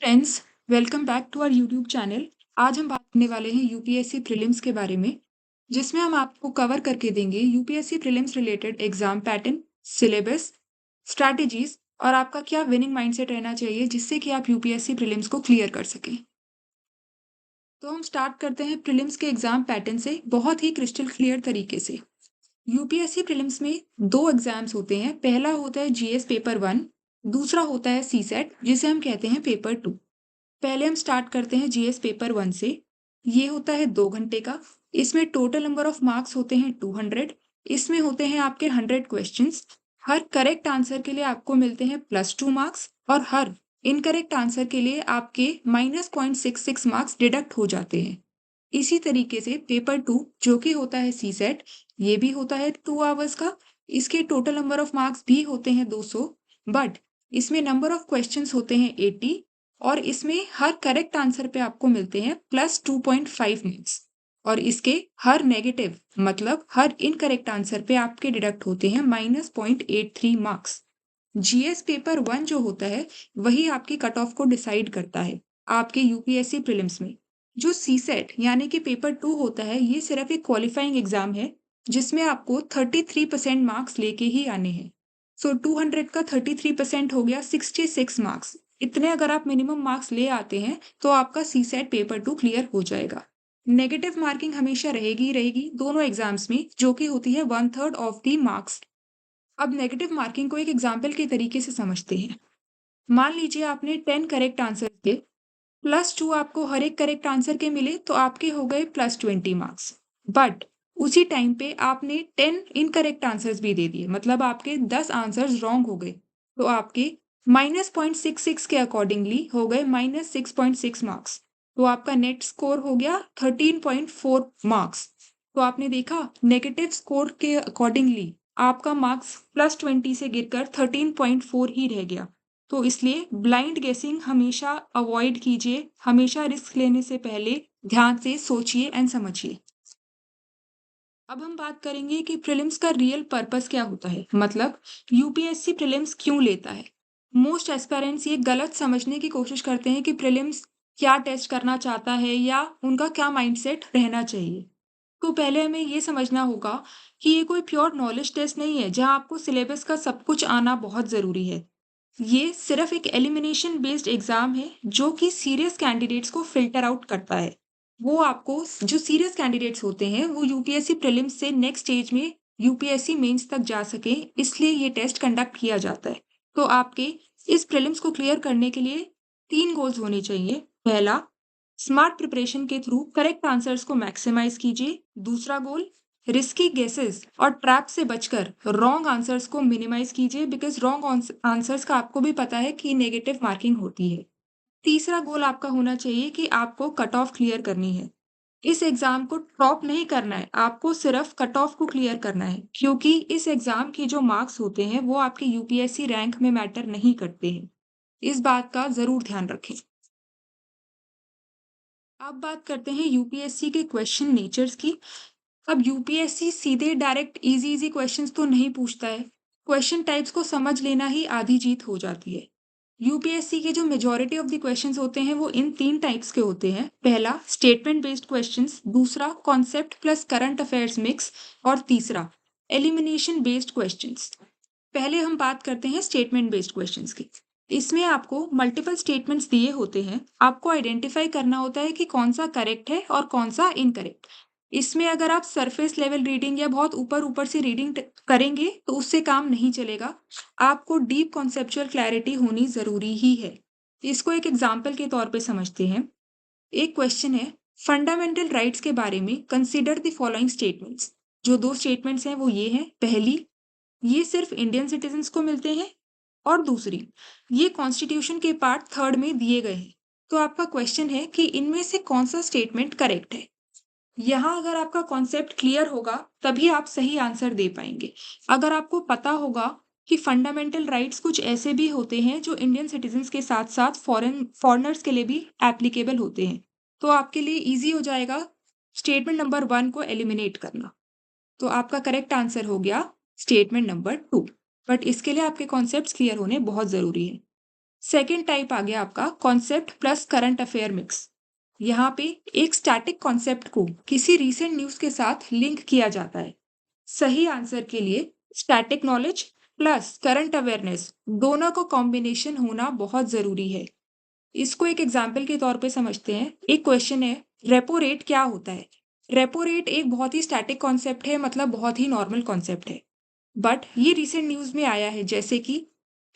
Friends, welcome back to our YouTube channel. आज हम बात करने वाले हैं यूपीएससी प्रीलिम्स के बारे में, जिसमें हम आपको कवर करके देंगे UPSC prelims related exam pattern, syllabus, strategies और आपका क्या विनिंग माइंडसेट रहना चाहिए जिससे कि आप यूपीएससी प्रीलिम्स को क्लियर कर सकें। तो हम स्टार्ट करते हैं प्रीलिम्स के एग्जाम पैटर्न से बहुत ही क्रिस्टल क्लियर तरीके से। यूपीएससी प्रीलिम्स में दो एग्जाम्स होते हैं। पहला होता है जीएस पेपर 1, दूसरा होता है सीसेट जिसे हम कहते हैं पेपर 2। पहले हम स्टार्ट करते हैं जीएस पेपर 1 से। ये होता है 2 घंटे का। इसमें टोटल नंबर ऑफ मार्क्स होते हैं 200। इसमें होते हैं आपके 100 क्वेश्चंस। हर करेक्ट आंसर के लिए आपको मिलते हैं +2 मार्क्स और हर इनकरेक्ट आंसर के लिए आपके -0.66 मार्क्स डिडक्ट हो जाते हैं। इसी तरीके से पेपर 2 जो कि होता है सीसेट, ये भी होता है 2 आवर्स का। इसके टोटल नंबर ऑफ मार्क्स भी होते हैं 200, बट इसमें नंबर ऑफ क्वेश्चंस होते हैं 80 और इसमें हर करेक्ट आंसर पे आपको मिलते हैं +2.5 मार्क्स और इसके हर नेगेटिव मतलब हर इनकरेक्ट आंसर पे आपके डिडक्ट होते हैं -0.83 मार्क्स। जीएस पेपर 1 जो होता है वही आपकी कट ऑफ को डिसाइड करता है आपके यूपीएससी प्रीलिम्स में। जो सीसेट यानी कि पेपर 2 होता है ये सिर्फ एक क्वालिफाइंग एग्जाम है जिसमें आपको 33% मार्क्स लेके ही आने हैं। सो 200 का 33% हो गया 66 मार्क्स। इतने अगर आप मिनिमम मार्क्स ले आते हैं तो आपका सीसेट पेपर 2 क्लियर हो जाएगा। नेगेटिव मार्किंग हमेशा रहेगी ही रहेगी दोनों एग्जाम्स में, जो कि होती है 1/3 ऑफ दी मार्क्स। अब नेगेटिव मार्किंग को एक एग्जाम्पल के तरीके से समझते हैं। मान लीजिए आपने 10 करेक्ट आंसर दिए, +2 आपको हर एक करेक्ट आंसर के मिले तो आपके हो गए +20 मार्क्स। बट उसी टाइम पे आपने 10 इनकरेक्ट आंसर्स भी दे दिए, मतलब आपके 10 आंसर्स रॉन्ग हो गए, तो आपके -0.66 के अकॉर्डिंगली हो गए -6.6 मार्क्स। तो आपका नेट स्कोर हो गया 13.4 मार्क्स। तो आपने देखा नेगेटिव स्कोर के अकॉर्डिंगली आपका मार्क्स +20 से गिरकर 13.4 ही रह गया। तो इसलिए ब्लाइंड गेसिंग हमेशा अवॉइड कीजिए। हमेशा रिस्क लेने से पहले ध्यान से सोचिए एंड समझिए। अब हम बात करेंगे कि प्रीलिम्स का रियल पर्पस क्या होता है, मतलब यूपीएससी प्रीलिम्स क्यों लेता है। मोस्ट एस्पिरेंट्स ये गलत समझने की कोशिश करते हैं कि प्रीलिम्स क्या टेस्ट करना चाहता है या उनका क्या माइंडसेट रहना चाहिए। तो पहले हमें ये समझना होगा कि ये कोई प्योर नॉलेज टेस्ट नहीं है जहाँ आपको सिलेबस का सब कुछ आना बहुत ज़रूरी है। ये सिर्फ एक एलिमिनेशन बेस्ड एग्जाम है जो कि सीरियस कैंडिडेट्स को फिल्टर आउट करता है। वो आपको जो सीरियस कैंडिडेट्स होते हैं वो यूपीएससी प्रीलिम्स से नेक्स्ट स्टेज में यूपीएससी मेंस तक जा सके, इसलिए ये टेस्ट कंडक्ट किया जाता है। तो आपके इस प्रीलिम्स को क्लियर करने के लिए 3 गोल्स होने चाहिए। पहला, स्मार्ट प्रिपरेशन के थ्रू करेक्ट आंसर्स को मैक्सिमाइज कीजिए। दूसरा गोल, रिस्की गेसेस और ट्रैप से बचकर रॉन्ग आंसर्स को मिनिमाइज कीजिए, बिकॉज रॉन्ग आंसर्स का आपको भी पता है कि नेगेटिव मार्किंग होती है। तीसरा गोल आपका होना चाहिए कि आपको कट ऑफ क्लियर करनी है। इस एग्जाम को टॉप नहीं करना है, आपको सिर्फ कट ऑफ को क्लियर करना है, क्योंकि इस एग्जाम के जो मार्क्स होते हैं वो आपके यूपीएससी रैंक में मैटर नहीं करते हैं। इस बात का जरूर ध्यान रखें। अब बात करते हैं यूपीएससी के क्वेश्चन नेचर्स की। अब यूपीएससी सीधे डायरेक्ट इजी इजी क्वेश्चंस तो नहीं पूछता है। क्वेश्चन टाइप्स को समझ लेना ही आधी जीत हो जाती है। यूपीएससी के जो मेजॉरिटी ऑफ द क्वेश्चंस होते हैं वो इन 3 टाइप्स के होते हैं। पहला, स्टेटमेंट बेस्ड क्वेश्चंस, दूसरा concept plus current affairs mix और तीसरा एलिमिनेशन बेस्ड क्वेश्चंस। पहले हम बात करते हैं स्टेटमेंट बेस्ड क्वेश्चंस की। इसमें आपको मल्टीपल स्टेटमेंट्स दिए होते हैं। आपको आइडेंटिफाई करना होता है कि कौन सा करेक्ट है और कौन सा इनकरेक्ट। इसमें अगर आप सरफेस लेवल रीडिंग या बहुत ऊपर ऊपर से रीडिंग करेंगे तो उससे काम नहीं चलेगा। आपको डीप कॉन्सेप्चुअल क्लैरिटी होनी जरूरी ही है। इसको एक एग्जाम्पल के तौर पे समझते हैं। एक क्वेश्चन है, फंडामेंटल राइट्स के बारे में कंसीडर द फॉलोइंग स्टेटमेंट्स। जो 2 स्टेटमेंट्स हैं वो ये हैं। पहली, ये सिर्फ इंडियन सिटीजन्स को मिलते हैं और दूसरी, ये कॉन्स्टिट्यूशन के पार्ट 3 में दिए गए हैं। तो आपका क्वेश्चन है कि इनमें से कौन सा स्टेटमेंट करेक्ट है। यहाँ अगर आपका कॉन्सेप्ट क्लियर होगा तभी आप सही आंसर दे पाएंगे। अगर आपको पता होगा कि फंडामेंटल राइट्स कुछ ऐसे भी होते हैं जो इंडियन सिटीजन्स के साथ साथ फॉरेनर्स के लिए भी एप्लीकेबल होते हैं, तो आपके लिए इजी हो जाएगा स्टेटमेंट नंबर 1 को एलिमिनेट करना। तो आपका करेक्ट आंसर हो गया स्टेटमेंट नंबर 2। बट इसके लिए आपके कॉन्सेप्ट्स क्लियर होने बहुत ज़रूरी है। सेकेंड टाइप आ गया आपका concept plus current affair mix. यहाँ पे एक स्टैटिक कॉन्सेप्ट को किसी रीसेंट न्यूज के साथ लिंक किया जाता है। सही आंसर के लिए static knowledge plus current awareness दोनों का कॉम्बिनेशन होना बहुत जरूरी है। इसको एक एग्जाम्पल के तौर पे समझते हैं। एक क्वेश्चन है, रेपो रेट क्या होता है? रेपो रेट एक बहुत ही स्टैटिक कॉन्सेप्ट है, मतलब बहुत ही नॉर्मल कॉन्सेप्ट है। बट ये रिसेंट न्यूज में आया है, जैसे कि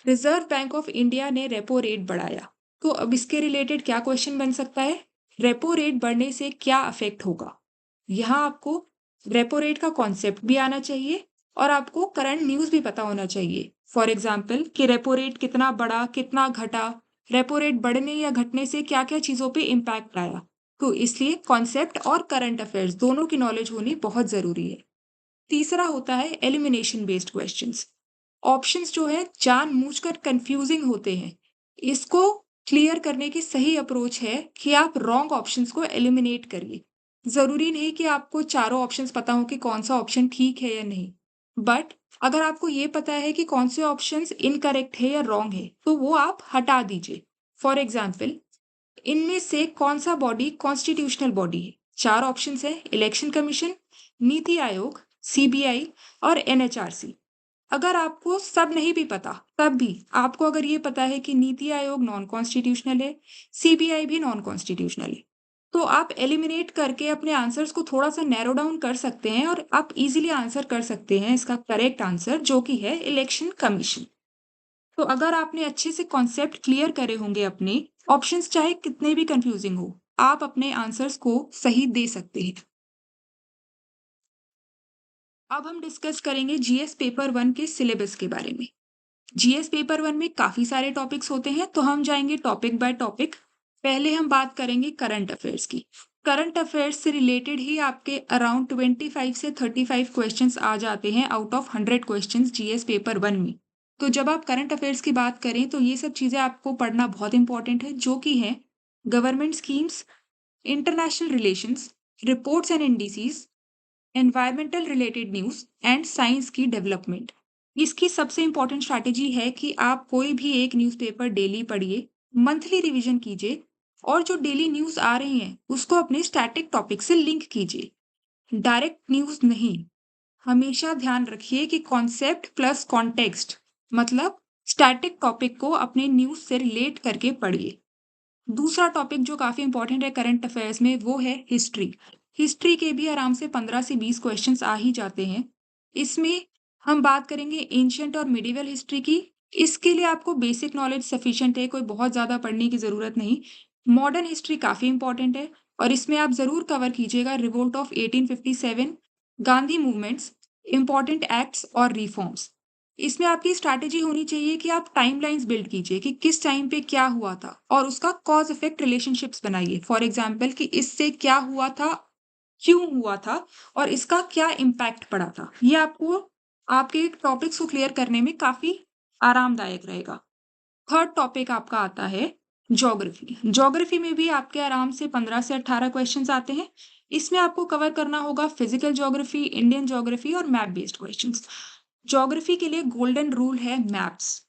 रिजर्व बैंक ऑफ इंडिया ने रेपो रेट बढ़ाया। तो अब इसके रिलेटेड क्या क्वेश्चन बन सकता है? रेपो रेट बढ़ने से क्या अफेक्ट होगा? यहाँ आपको रेपो रेट का कॉन्सेप्ट भी आना चाहिए और आपको करंट न्यूज भी पता होना चाहिए। फॉर एग्जाम्पल कि रेपो रेट कितना बढ़ा, कितना घटा, रेपो रेट बढ़ने या घटने से क्या क्या चीजों पे इम्पैक्ट आया। तो इसलिए कॉन्सेप्ट और करंट अफेयर्स दोनों की नॉलेज होनी बहुत जरूरी है। तीसरा होता है एलिमिनेशन बेस्ड क्वेश्चंस। ऑप्शंस जो है जानबूझकर कंफ्यूजिंग होते हैं। इसको क्लियर करने की सही अप्रोच है कि आप रॉन्ग ऑप्शंस को एलिमिनेट करिए। जरूरी नहीं कि आपको चारों ऑप्शंस पता हो कि कौन सा ऑप्शन ठीक है या नहीं, बट अगर आपको ये पता है कि कौन से ऑप्शंस इनकरेक्ट है या रॉन्ग है तो वो आप हटा दीजिए। फॉर एग्जाम्पल, इनमें से कौन सा बॉडी कॉन्स्टिट्यूशनल बॉडी है? चार ऑप्शंस है, election commission, NITI Aayog, CBI और एनएचआरसी। अगर आपको सब नहीं भी पता, तब भी आपको अगर ये पता है कि नीति आयोग नॉन कॉन्स्टिट्यूशनल है, सीबीआई भी नॉन कॉन्स्टिट्यूशनल है, तो आप एलिमिनेट करके अपने आंसर्स को थोड़ा सा नैरो डाउन कर सकते हैं और आप इजीली आंसर कर सकते हैं इसका करेक्ट आंसर, जो कि है इलेक्शन कमीशन। तो अगर आपने अच्छे से कॉन्सेप्ट क्लियर करे होंगे अपने, ऑप्शंस चाहे कितने भी कंफ्यूजिंग हो, आप अपने आंसर्स को सही दे सकते हैं। अब हम डिस्कस करेंगे जीएस पेपर 1 के सिलेबस के बारे में। जीएस पेपर 1 में काफी सारे टॉपिक्स होते हैं, तो हम जाएंगे टॉपिक बाय टॉपिक। पहले हम बात करेंगे करंट अफेयर्स की। करंट अफेयर्स से रिलेटेड ही आपके अराउंड 25 से 35 क्वेश्चंस आ जाते हैं out of 100 questions GS paper 1 में। तो जब आप करंट अफेयर्स की बात करें तो ये सब चीजें आपको पढ़ना बहुत इंपॉर्टेंट है, जो कि है government schemes, international relations, reports and indices, environmental related news and science की डेवलपमेंट। इसकी सबसे इंपॉर्टेंट स्ट्रैटेजी है कि आप कोई भी एक न्यूज़पेपर डेली पढ़िए, मंथली रिवीजन कीजिए और जो डेली न्यूज़ आ रही हैं उसको अपने स्टैटिक टॉपिक से लिंक कीजिए। डायरेक्ट न्यूज़ नहीं। हमेशा ध्यान रखिए कि कॉन्सेप्ट प्लस कॉन्टेक्स्ट, मतलब स्टैटिक टॉपिक को अपने न्यूज़ से रिलेट करके पढ़िए। दूसरा टॉपिक जो काफ़ी इंपॉर्टेंट है करंट अफेयर्स में, वो है हिस्ट्री। हिस्ट्री के भी आराम से 15 से 20 क्वेश्चंस आ ही जाते हैं। इसमें हम बात करेंगे एंशिएंट और मिडिवल हिस्ट्री की। इसके लिए आपको बेसिक नॉलेज सफिशिएंट है, कोई बहुत ज़्यादा पढ़ने की ज़रूरत नहीं। मॉडर्न हिस्ट्री काफ़ी इंपॉर्टेंट है और इसमें आप ज़रूर कवर कीजिएगा revolt of 1857, Gandhi movements, important acts और रिफॉर्म्स। इसमें आपकी स्ट्रैटेजी होनी चाहिए कि आप टाइमलाइंस बिल्ड कीजिए कि किस टाइम पे क्या हुआ था और उसका कॉज इफेक्ट रिलेशनशिप्स बनाइए। फॉर एग्जाम्पल कि इससे क्या हुआ था, क्यों हुआ था और इसका क्या इम्पैक्ट पड़ा था। ये आपको आपके टॉपिक्स को क्लियर करने में काफी आरामदायक रहेगा। थर्ड टॉपिक आपका आता है ज्योग्राफी। ज्योग्राफी में भी आपके आराम से 15 से 18 क्वेश्चंस आते हैं। इसमें आपको कवर करना होगा फिजिकल ज्योग्राफी, इंडियन ज्योग्राफी और मैप बेस्ड क्वेश्चंस। ज्योग्राफी के लिए गोल्डन रूल है मैप्स।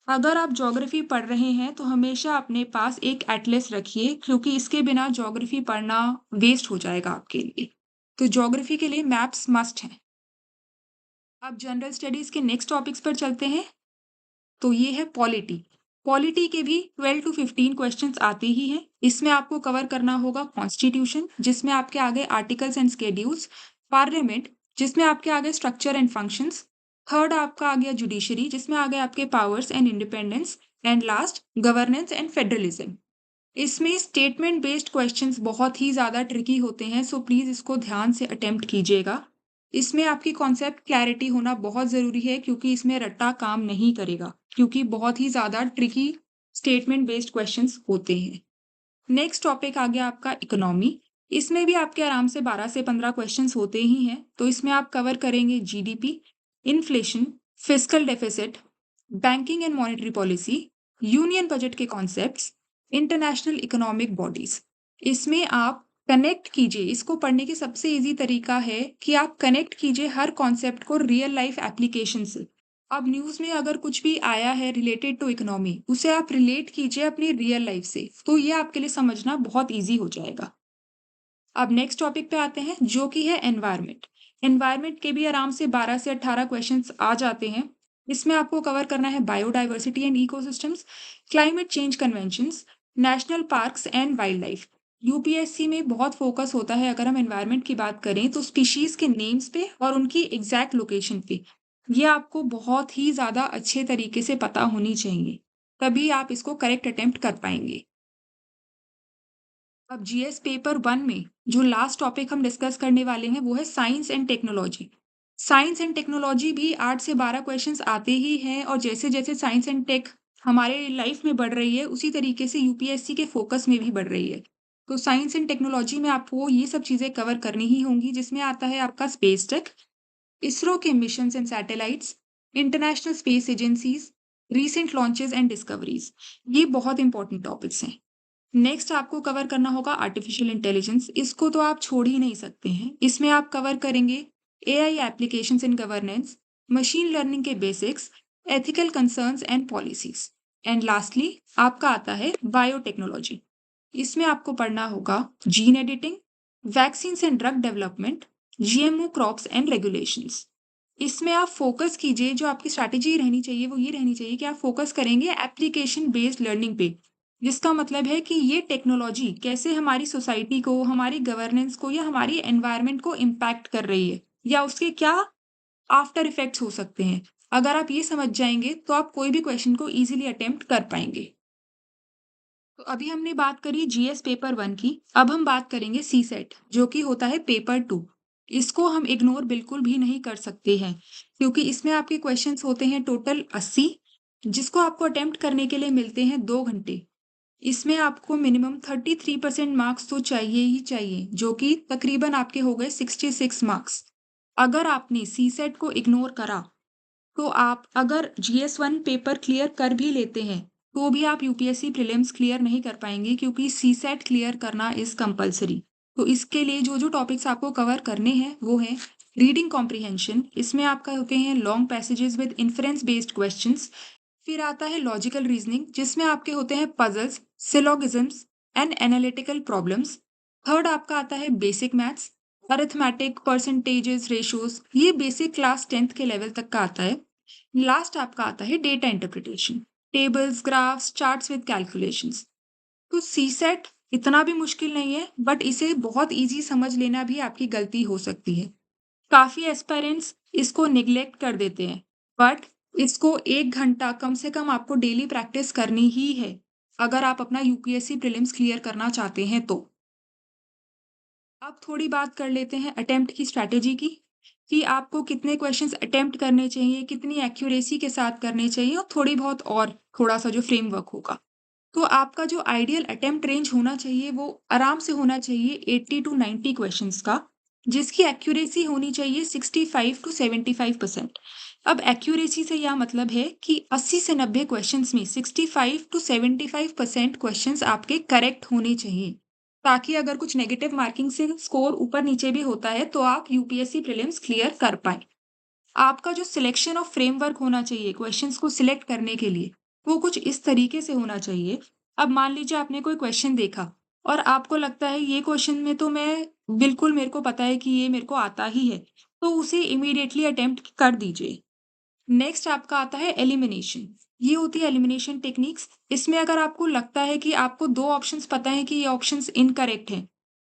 अगर आप ज्योग्राफी पढ़ रहे हैं तो हमेशा अपने पास एक एटलस रखिए, क्योंकि इसके बिना ज्योग्राफी पढ़ना वेस्ट हो जाएगा आपके लिए। तो ज्योग्राफी के लिए मैप्स मस्ट हैं। अब जनरल स्टडीज के नेक्स्ट टॉपिक्स पर चलते हैं। तो ये है पॉलिटी। पॉलिटी के भी 12 टू 15 क्वेश्चंस आते ही हैं। इसमें आपको कवर करना होगा कॉन्स्टिट्यूशन, जिसमें आपके आगे आर्टिकल्स एंड स्केड्यूल्स, पार्लियामेंट, जिसमें आपके आगे स्ट्रक्चर एंड फंक्शंस, थर्ड आपका आ गया जुडिशरी, जिसमें आ गए आपके powers and independence, and last governance and federalism. इसमें स्टेटमेंट बेस्ड क्वेश्चंस बहुत ही ज़्यादा ट्रिकी होते हैं, सो प्लीज़ इसको ध्यान से अटेम्प्ट कीजिएगा। इसमें आपकी कॉन्सेप्ट क्लैरिटी होना बहुत ज़रूरी है, क्योंकि इसमें रट्टा काम नहीं करेगा, क्योंकि बहुत ही ज़्यादा ट्रिकी स्टेटमेंट बेस्ड क्वेश्चंस होते हैं। नेक्स्ट टॉपिक आ गया आपका इकोनॉमी। इसमें भी आपके आराम से 12 से 15 क्वेश्चंस होते ही हैं। तो इसमें आप कवर करेंगे GDP, inflation, fiscal deficit, banking and monetary policy, union budget के कॉन्सेप्ट्स, इंटरनेशनल इकोनॉमिक बॉडीज। इसमें आप कनेक्ट कीजिए। इसको पढ़ने की सबसे इजी तरीका है कि आप कनेक्ट कीजिए हर कॉन्सेप्ट को रियल लाइफ एप्लीकेशन से। अब न्यूज़ में अगर कुछ भी आया है रिलेटेड टू इकोनॉमी, उसे आप रिलेट कीजिए अपनी रियल लाइफ से, तो ये आपके लिए समझना बहुत ईज़ी हो जाएगा। अब नेक्स्ट टॉपिक पे आते हैं जो कि है एनवायरनमेंट। एनवायरनमेंट के भी आराम से 12 से 18 क्वेश्चंस आ जाते हैं। इसमें आपको कवर करना है biodiversity and ecosystems, climate change conventions, national parks and wild life. UPSC में बहुत फोकस होता है अगर हम एनवायरनमेंट की बात करें तो स्पीशीज के नेम्स पे और उनकी एग्जैक्ट लोकेशन पे। ये आपको बहुत ही ज़्यादा अच्छे तरीके से पता होनी चाहिए, तभी आप इसको करेक्ट अटेम्प्ट कर पाएंगे। अब जीएस पेपर 1 में जो लास्ट टॉपिक हम डिस्कस करने वाले हैं वो है science and technology. Science and technology भी 8 से 12 क्वेश्चंस आते ही हैं और जैसे-जैसे साइंस एंड टेक हमारे लाइफ में बढ़ रही है, उसी तरीके से यूपीएससी के फोकस में भी बढ़ रही है। तो साइंस एंड टेक्नोलॉजी में आपको ये सब चीज़ें कवर करनी ही होंगी, जिसमें आता है आपका स्पेस टेक, इसरो के missions and satellites, international space agencies, recent launches and discoveries. ये बहुत इंपॉर्टेंट टॉपिक्स हैं। नेक्स्ट आपको कवर करना होगा आर्टिफिशियल इंटेलिजेंस। इसको तो आप छोड़ ही नहीं सकते हैं। इसमें आप कवर करेंगे AI applications in governance, machine learning के basics, ethical concerns and policies. And lastly आपका आता है बायोटेक्नोलॉजी। इसमें आपको पढ़ना होगा gene editing, vaccine and drug development, GMO crops and regulations. इसमें आप फोकस कीजिए, जो आपकी स्ट्रैटेजी रहनी चाहिए वो ये रहनी चाहिए कि आप फोकस करेंगे एप्लीकेशन बेस्ड लर्निंग पे, जिसका मतलब है कि ये टेक्नोलॉजी कैसे हमारी सोसाइटी को, हमारी गवर्नेंस को या हमारी एनवायरनमेंट को इम्पैक्ट कर रही है या उसके क्या आफ्टर इफेक्ट्स हो सकते हैं। अगर आप ये समझ जाएंगे तो आप कोई भी क्वेश्चन को इजीली अटेम्प्ट कर पाएंगे। तो अभी हमने बात करी जीएस पेपर 1 की, अब हम बात करेंगे सी सेट जो कि होता है पेपर 2। इसको हम इग्नोर बिल्कुल भी नहीं कर सकते हैं, क्योंकि इसमें आपके क्वेश्चंस होते हैं टोटल 80, जिसको आपको अटेम्प्ट करने के लिए मिलते हैं 2 घंटे। इसमें आपको मिनिमम 33% मार्क्स तो चाहिए ही चाहिए, जो कि तकरीबन आपके हो गए 66 मार्क्स। अगर आपने सी सेट को इग्नोर करा, तो आप अगर जीएस 1 पेपर क्लियर कर भी लेते हैं, तो भी आप यूपीएससी प्रीलिम्स क्लियर नहीं कर पाएंगे, क्योंकि सी सेट क्लियर करना इज कंपलसरी। तो इसके लिए जो जो टॉपिक्स आपको कवर करने हैं वो हैं रीडिंग कॉम्प्रिहेंशन। इसमें आपका होते हैं long passages with inference based questions. फिर आता है लॉजिकल रीजनिंग, जिसमें आपके होते हैं puzzles, syllogisms and analytical problems. Third आपका आता है basic maths, arithmetic, percentages, ratios. ये बेसिक क्लास 10th के लेवल तक का आता है। लास्ट आपका आता है data interpretation, tables, graphs, charts with calculations. तो सी सेट इतना भी मुश्किल नहीं है, बट इसे बहुत इजी समझ लेना भी आपकी गलती हो सकती है। काफी एस्पायरेंट्स इसको निग्लेक्ट कर देते हैं, बट इसको 1 घंटा कम से कम आपको डेली प्रैक्टिस करनी ही है, अगर आप अपना यूपीएससी प्रीलिम्स क्लियर करना चाहते हैं तो। अब थोड़ी बात कर लेते हैं अटेम्प्ट की स्ट्रैटेजी की, कि आपको कितने क्वेश्चंस अटेम्प्ट करने चाहिए, कितनी एक्यूरेसी के साथ करने चाहिए, और थोड़ी बहुत और थोड़ा सा जो फ्रेमवर्क होगा। तो आपका जो आइडियल अटेम्प्ट रेंज होना चाहिए वो आराम से होना चाहिए 80 टू 90 क्वेश्चंस का, जिसकी एक्यूरेसी होनी चाहिए 65 टू 75%। अब एक्यूरेसी से यह मतलब है कि 80 से 90 क्वेश्चंस में 65 टू 75% क्वेश्चंस आपके करेक्ट होने चाहिए, ताकि अगर कुछ नेगेटिव मार्किंग से स्कोर ऊपर नीचे भी होता है तो आप यूपीएससी प्रीलिम्स क्लियर कर पाए। आपका जो सिलेक्शन ऑफ फ्रेमवर्क होना चाहिए क्वेश्चंस को सिलेक्ट करने के लिए, वो कुछ इस तरीके से होना चाहिए। अब मान लीजिए आपने कोई क्वेश्चन देखा और आपको लगता है ये क्वेश्चन में तो मैं बिल्कुल, मेरे को पता है कि ये मेरे को आता ही है, तो उसे इमीडिएटली अटेम्प्ट कर दीजिए। नेक्स्ट आपका आता है एलिमिनेशन। ये होती है एलिमिनेशन टेक्निक्स। इसमें अगर आपको लगता है कि आपको 2 ऑप्शंस पता है कि ये ऑप्शंस इनकरेक्ट हैं,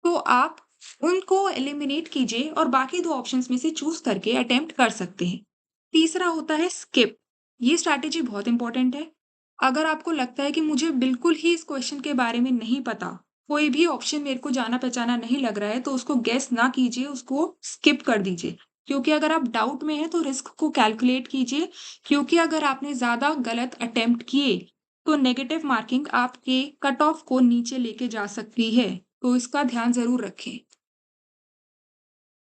तो आप उनको एलिमिनेट कीजिए और बाकी 2 ऑप्शंस में से चूज़ करके अटेम्प्ट कर सकते हैं। तीसरा होता है स्किप। ये स्ट्रैटेजी बहुत इंपॉर्टेंट है। अगर आपको लगता है कि मुझे बिल्कुल ही इस क्वेश्चन के बारे में नहीं पता, कोई भी ऑप्शन मेरे को जाना-पहचाना नहीं लग रहा है, तो उसको गेस ना कीजिए, उसको स्किप कर दीजिए। क्योंकि अगर आप डाउट में हैं तो रिस्क को कैलकुलेट कीजिए, क्योंकि अगर आपने ज़्यादा गलत अटेम्प्ट किए, तो नेगेटिव मार्किंग आपके कट ऑफ को नीचे लेके जा सकती है। तो इसका ध्यान ज़रूर रखें।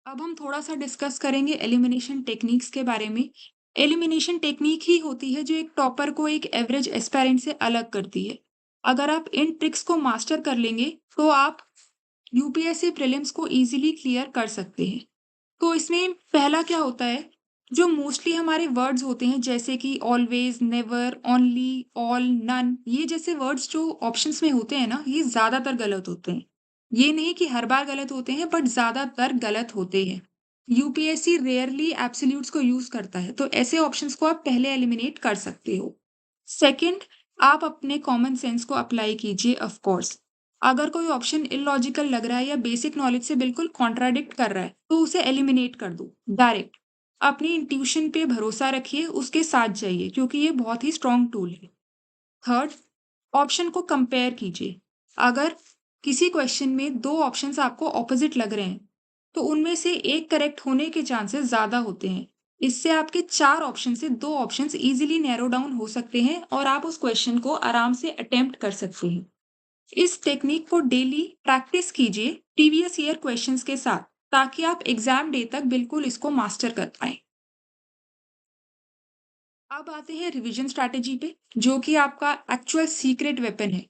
अब हम थोड़ा-सा डिस्कस करेंगे एलिमिनेशन टेक्निक्स के बारे में। एलिमिनेशन टेक्निक ही होती है जो एक टॉपर को एक एवरेज एस्पायरेंट से अलग करती है। अगर आप इन ट्रिक्स को मास्टर कर लेंगे, तो आप यूपीएससी प्रीलिम्स को ईज़िली क्लियर कर सकते हैं। तो इसमें पहला क्या होता है, जो मोस्टली हमारे वर्ड्स होते हैं जैसे कि always, never, only, all, none, ये जैसे वर्ड्स जो ऑप्शंस में होते हैं ना, ये ज़्यादातर गलत होते हैं। ये नहीं कि हर बार गलत होते हैं, बट ज़्यादातर गलत होते हैं। यूपीएससी रेयरली एब्सोल्यूट्स को यूज़ करता है, तो ऐसे ऑप्शंस को आप पहले एलिमिनेट कर सकते हो। सेकंड, आप अपने कॉमन सेंस को अप्लाई कीजिए ऑफ कोर्स। अगर कोई ऑप्शन इलॉजिकल लग रहा है या बेसिक नॉलेज से बिल्कुल कॉन्ट्राडिक्ट कर रहा है, तो उसे एलिमिनेट कर दो, डायरेक्ट। अपनी इंट्यूशन पे भरोसा रखिए, उसके साथ जाइए क्योंकि ये बहुत ही स्ट्रॉन्ग टूल है। थर्ड, ऑप्शन को कंपेयर कीजिए। अगर किसी क्वेश्चन में 2 ऑप्शंस आपको ऑपोजिट लग रहे हैं, तो उनमें से एक करेक्ट होने के चांसेस ज़्यादा होते हैं। इससे आपके 4 ऑप्शन से 2 ऑप्शंस ईज़िली नैरो डाउन हो सकते हैं और आप उस क्वेश्चन को आराम से अटेम्प्ट कर सकते हैं। इस टेक्निक को डेली प्रैक्टिस कीजिए प्रीवियस ईयर क्वेश्चंस के साथ, ताकि आप एग्ज़ाम डे तक बिल्कुल इसको मास्टर कर पाएँ। अब आते हैं रिवीजन स्ट्रैटेजी पे, जो कि आपका एक्चुअल सीक्रेट वेपन है।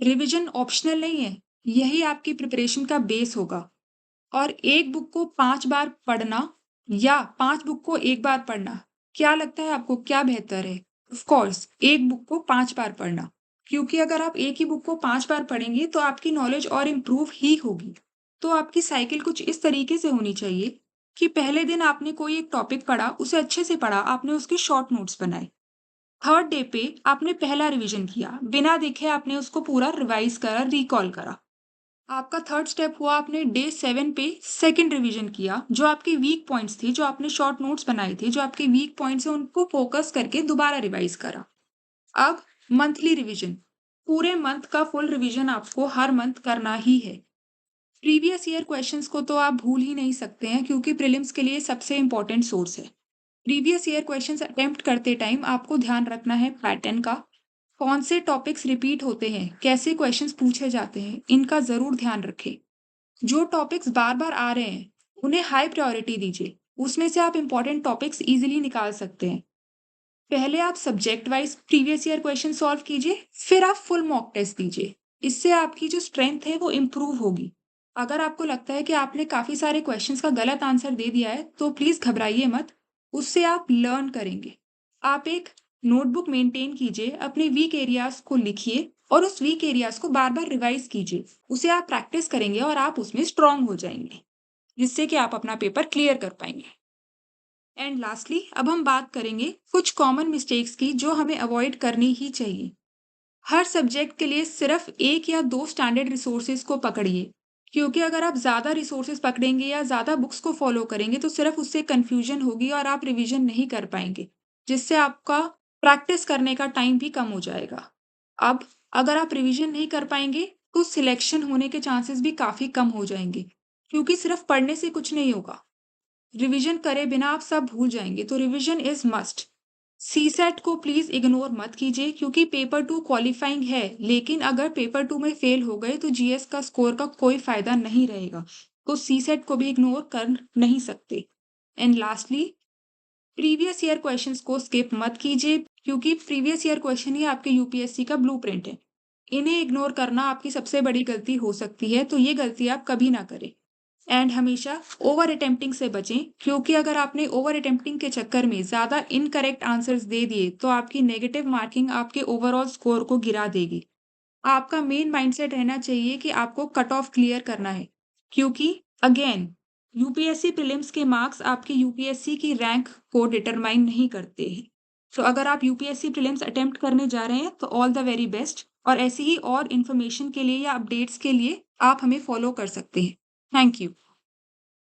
रिवीजन ऑप्शनल नहीं है, यही आपकी प्रिपरेशन का बेस होगा। और एक बुक को 5 बार पढ़ना या 5 बुक को 1 बार पढ़ना, क्या लगता है आपको क्या बेहतर है? ऑफ कोर्स एक बुक को 5 बार पढ़ना, क्योंकि अगर आप एक ही बुक को 5 बार पढ़ेंगे तो आपकी नॉलेज और इम्प्रूव ही होगी। तो आपकी साइकिल कुछ इस तरीके से होनी चाहिए कि पहले दिन आपने कोई एक टॉपिक पढ़ा, उसे अच्छे से पढ़ा, आपने उसके शॉर्ट नोट्स बनाए। थर्ड डे पे आपने पहला रिवीजन किया, बिना देखे आपने उसको पूरा रिवाइज करा, रिकॉल करा। आपका थर्ड स्टेप हुआ, आपने डे 7 पे सेकंड रिवीजन किया, जो आपकी वीक पॉइंट्स थी, जो आपने शॉर्ट नोट्स बनाए थे, जो आपके वीक पॉइंट्स हैं, उनको फोकस करके दोबारा रिवाइज करा। अब मंथली रिवीजन, पूरे मंथ का फुल रिवीजन आपको हर मंथ करना ही है। प्रीवियस ईयर क्वेश्चंस को तो आप भूल ही नहीं सकते हैं, क्योंकि प्रीलिम्स के लिए सबसे इंपॉर्टेंट सोर्स है। प्रीवियस ईयर क्वेश्चंस अटेम्प्ट करते टाइम आपको ध्यान रखना है पैटर्न का, कौन से टॉपिक्स रिपीट होते हैं, कैसे क्वेश्चंस पूछे जाते हैं, इनका ज़रूर ध्यान रखें। जो टॉपिक्स बार-बार आ रहे हैं, उन्हें हाई प्रायोरिटी दीजिए। उसमें से आप इम्पोर्टेंट टॉपिक्स ईज़िली निकाल सकते हैं। पहले आप subject wise previous year question solve कीजिए, फिर आप फुल मॉक टेस्ट दीजिए। इससे आपकी जो स्ट्रेंथ है, वो इम्प्रूव होगी। अगर आपको लगता है कि आपने काफ़ी सारे क्वेश्चंस का गलत आंसर दे दिया है, तो प्लीज़ घबराइए मत, उससे आप लर्न करेंगे। आप एक नोटबुक मेंटेन कीजिए, अपने वीक एरियाज़ को लिखिए और उस वीक एरियाज़ को बार-बार रिवाइज़ कीजिए। उसे आप प्रैक्टिस करेंगे और आप उसमें स्ट्रॉन्ग हो जाएँगे, जिससे कि आप अपना पेपर क्लियर कर पाएँगे। एंड लास्टली अब हम बात करेंगे कुछ कॉमन मिस्टेक्स की, जो हमें अवॉइड करनी ही चाहिए। हर सब्जेक्ट के लिए सिर्फ 1 या 2 स्टैंडर्ड रिसोर्सेज़ को पकड़िए, क्योंकि अगर आप ज़्यादा रिसोर्सेज़ पकड़ेंगे या ज़्यादा बुक्स को फ़ॉलो करेंगे, तो सिर्फ उससे कन्फ्यूजन होगी और आप रिवीजन नहीं कर पाएँगे, जिससे आपका प्रैक्टिस करने का टाइम भी कम हो जाएगा। अब अगर आप रिवीजन नहीं कर पाएँगे, तो सिलेक्शन होने के चांसेस भी काफ़ी कम हो जाएँगे, क्योंकि सिर्फ पढ़ने से कुछ नहीं होगा। रिवीजन करे बिना आप सब भूल जाएँगे, तो रिवीजन इज़ मस्ट। सीसैट को प्लीज़ इग्नोर मत कीजिए, क्योंकि पेपर 2 क्वालिफाइंग है, लेकिन अगर पेपर 2 में फेल हो गए तो जीएस का स्कोर का कोई फ़ायदा नहीं रहेगा। तो सीसैट को भी इग्नोर कर नहीं सकते। And lastly previous year questions को स्किप मत कीजिए, क्योंकि प्रीवियस ईयर क्वेश्चन ही आपके यूपीएससी का ब्लूप्रिंट है। इन्हें इग्नोर करना आपकी सबसे बड़ी गलती हो सकती है, तो ये गलती आप कभी ना करें। एंड हमेशा ओवर अटेम्प्टिंग से बचें, क्योंकि अगर आपने ओवर अटेम्प्टिंग के चक्कर में ज़्यादा इनकरेक्ट आंसर्स दे दिए, तो आपकी नेगेटिव मार्किंग आपके ओवरऑल स्कोर को गिरा देगी। आपका मेन माइंडसेट रहना चाहिए कि आपको कट ऑफ क्लियर करना है, क्योंकि अगेन यूपीएससी प्रीलिम्स के मार्क्स आपके यूपीएससी की रैंक को डिटरमाइन नहीं करते हैं। तो अगर आप यूपीएससी प्रीलिम्स अटेम्प्ट करने जा रहे हैं, तो ऑल द वेरी बेस्ट, और ऐसी ही और इन्फॉर्मेशन के लिए या अपडेट्स के लिए आप हमें फॉलो कर सकते हैं। Thank you.